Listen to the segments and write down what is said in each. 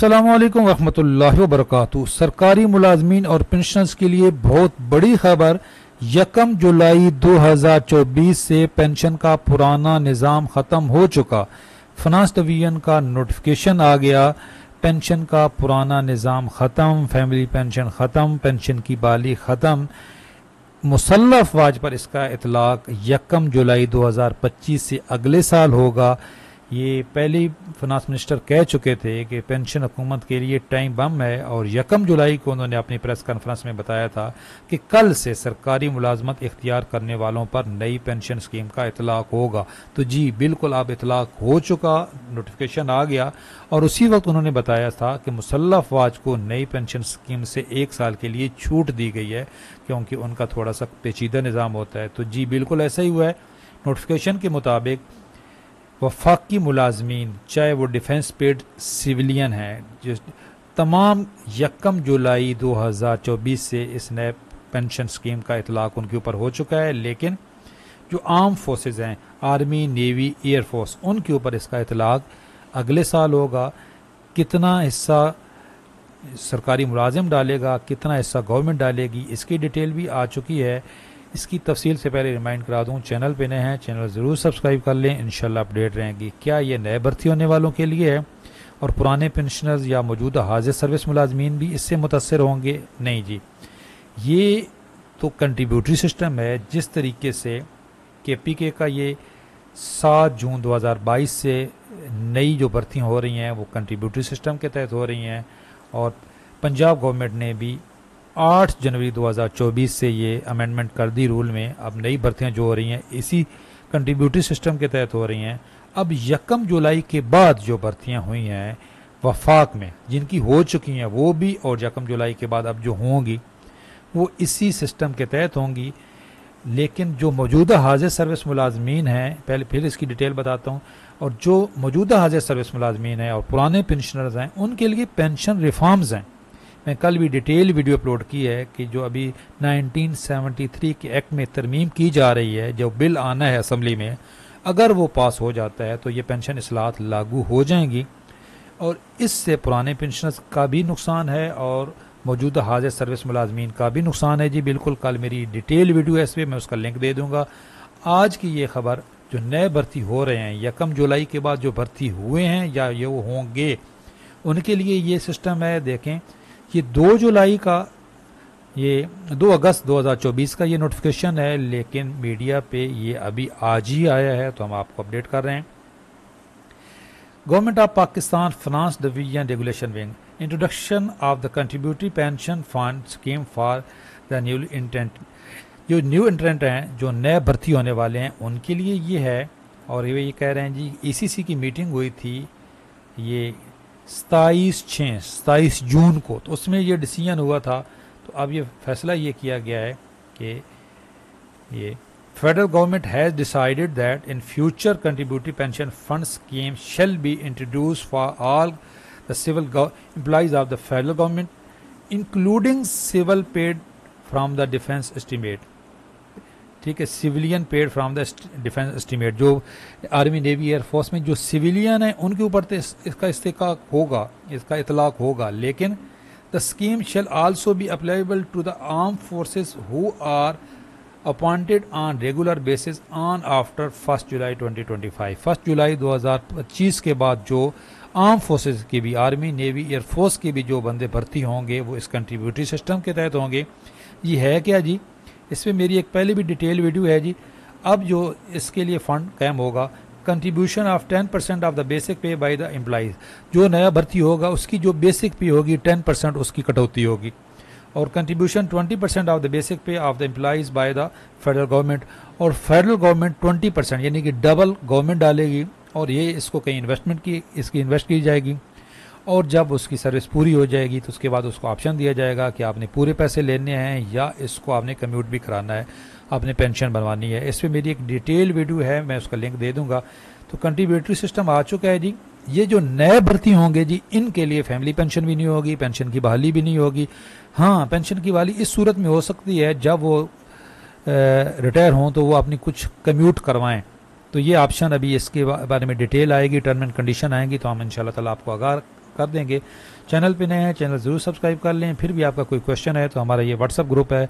अस्सलामुअलैकुम वरहमतुल्लाहि वबरकातुहू। सरकारी मुलाजमीन और पेंशनर्स के लिए बहुत बड़ी खबर। 1 जुलाई 2024 से पेंशन का पुराना निज़ाम ख़त्म हो चुका। फाइनेंस डिवीजन का नोटिफिकेशन आ गया। पेंशन का पुराना निज़ाम ख़त्म, फैमिली पेंशन ख़त्म, पेंशन की बहाली ख़त्म। मुसल्लफ वाज पर इसका इतलाक 1 जुलाई 2025 से अगले साल होगा। ये पहले फाइनेंस मिनिस्टर कह चुके थे कि पेंशन हुकूमत के लिए टाइम बम है, और 1 जुलाई को उन्होंने अपनी प्रेस कॉन्फ्रेंस में बताया था कि कल से सरकारी मुलाजमत इख्तियार करने वालों पर नई पेंशन स्कीम का इतलाक होगा। तो जी बिल्कुल अब इतलाक हो चुका, नोटिफिकेशन आ गया। और उसी वक्त उन्होंने बताया था कि मुसल्लफ वाज को नई पेंशन स्कीम से 1 साल के लिए छूट दी गई है, क्योंकि उनका थोड़ा सा पेचीदा निज़ाम होता है। तो जी बिल्कुल ऐसा ही हुआ है। नोटिफिकेशन के मुताबिक वफाकी मुलाजमीन, चाहे वो डिफेंस पेड सिविलियन हैं, जिस तमाम 1 जुलाई 2024 से इस नए पेंशन स्कीम का इतलाक उनके ऊपर हो चुका है। लेकिन जो आर्म फोर्सेस हैं, आर्मी, नेवी, एयरफोर्स, उनके ऊपर इसका इतलाक अगले साल होगा। कितना हिस्सा सरकारी मुलाजिम डालेगा, कितना हिस्सा गवर्नमेंट डालेगी, इसकी डिटेल भी आ चुकी है। इसकी तफसील से पहले रिमाइंड करा दूं, चैनल पे नए हैं, चैनल ज़रूर सब्सक्राइब कर लें, इंशाल्लाह अपडेट रहेंगी। क्या ये नए भर्ती होने वालों के लिए है और पुराने पेंशनर्स या मौजूदा हाजिर सर्विस मुलाजमीन भी इससे मुतासर होंगे? नहीं जी, ये तो कंट्रीब्यूटरी सिस्टम है। जिस तरीके से KPK का ये 7 जून 2022 से नई जो भर्तियाँ हो रही हैं वो कंट्रीब्यूटरी सिस्टम के तहत हो रही हैं, और पंजाब गवर्नमेंट ने भी 8 जनवरी 2024 से ये अमेंडमेंट कर दी रूल में। अब नई भर्तियां जो हो रही हैं इसी कंट्रीब्यूटरी सिस्टम के तहत हो रही हैं। अब 1 जुलाई के बाद जो भर्तियां हुई हैं वफाक में, जिनकी हो चुकी हैं वो भी, और 1 जुलाई के बाद अब जो होंगी वो इसी सिस्टम के तहत होंगी। लेकिन जो मौजूदा हाजिर सर्विस मुलाजमीन हैं, पहले फिर इसकी डिटेल बताता हूँ, और जो मौजूदा हाजिर सर्विस मुलाजमीन हैं और पुराने पेंशनर्स हैं उनके लिए पेंशन रिफॉर्म्स हैं। मैं कल भी डिटेल वीडियो अपलोड की है कि जो अभी 1973 के एक्ट में तरमीम की जा रही है, जो बिल आना है असम्बली में, अगर वो पास हो जाता है तो ये पेंशन इस्लाहत लागू हो जाएंगी, और इससे पुराने पेंशनर्स का भी नुकसान है और मौजूदा हाजिर सर्विस मुलाजमीन का भी नुकसान है। जी बिल्कुल, कल मेरी डिटेल वीडियो है इस पर, मैं उसका लिंक दे दूँगा। आज की ये खबर, जो नए भर्ती हो रहे हैं 1 जुलाई के बाद जो भर्ती हुए हैं या ये वो होंगे, उनके लिए ये सिस्टम है। देखें, ये 2 जुलाई का, ये 2 अगस्त 2024 का ये नोटिफिकेशन है, लेकिन मीडिया पे ये अभी आज ही आया है, तो हम आपको अपडेट कर रहे हैं। Government of Pakistan finance division regulation wing, introduction of the contributory pension fund scheme for the new intent. जो न्यू इंट्रेंट हैं, जो नए भर्ती होने वाले हैं, उनके लिए ये है। और ये कह रहे हैं जी, ECC की मीटिंग हुई थी ये 27 जून को, तो उसमें ये डिसीजन हुआ था। तो अब ये फैसला ये किया गया है कि ये federal government has decided that in future contributory pension fund scheme shall be introduce for all the civil employees of the federal government, including civil paid from the defence estimate. ठीक है, civilian paid from the defence estimate. जो army, navy, air force में जो civilian हैं उनके ऊपर तो इसका इस्तेकाक होगा, इसका इतलाक होगा। लेकिन the scheme shall also be applicable to the armed forces who are appointed on regular basis on after 1 जुलाई 2025। 1 जुलाई 2025 के बाद जो आर्म फोर्सेस की भी, आर्मी, नेवी, एयरफोर्स की भी जो बंदे भर्ती होंगे वो इस कंट्रीब्यूटरी सिस्टम के तहत होंगे। ये है क्या जी, इसमें मेरी एक पहले भी डिटेल वीडियो है जी। अब जो इसके लिए फ़ंड कायम होगा, contribution of 10% of the basic पे बाय द एम्प्लॉइज। जो नया भर्ती होगा उसकी जो बेसिक पे होगी 10% उसकी कटौती होगी, और कंट्रीब्यूशन 20% ऑफ द बेसिक पे of the employees by the federal government. और फेडरल गवर्नमेंट 20%, यानी कि डबल गवर्नमेंट डालेगी, और ये इसको कहीं इन्वेस्टमेंट की, इसकी इन्वेस्ट की जाएगी। और जब उसकी सर्विस पूरी हो जाएगी तो उसके बाद उसको ऑप्शन दिया जाएगा कि आपने पूरे पैसे लेने हैं या इसको आपने कम्यूट भी कराना है, आपने पेंशन बनवानी है। इस पर मेरी एक डिटेल वीडियो है, मैं उसका लिंक दे दूंगा। तो कंट्रीब्यूटरी सिस्टम आ चुका है जी। ये जो नए भर्ती होंगे जी, इनके लिए फैमिली पेंशन भी नहीं होगी, पेंशन की बहाली भी नहीं होगी। हाँ, पेंशन की बहाली इस सूरत में हो सकती है जब वो रिटायर हों तो वो अपनी कुछ कम्यूट करवाएं, तो ये ऑप्शन अभी इसके बारे में डिटेल आएगी, टर्म एंड कंडीशन आएंगी, तो हम इंशाल्लाह ताला आपको आगाह कर देंगे। चैनल पे नए हैं, चैनल ज़रूर सब्सक्राइब कर लें। फिर भी आपका कोई क्वेश्चन है तो हमारा ये व्हाट्सअप ग्रुप है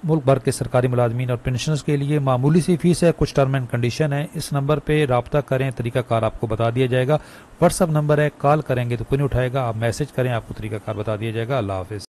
मुल्क भर के सरकारी मुलाजमीन और पेंशनर्स के लिए। मामूली सी फीस है, कुछ टर्म एंड कंडीशन है। इस नंबर पे रब्ता करें, तरीकाकार आपको बता दिया जाएगा। व्हाट्सअप नंबर है, कॉल करेंगे तो कोई नहीं उठाएगा, आप मैसेज करें, आपको तरीकाकार बता दिया जाएगा। अल्लाह हाफिज़।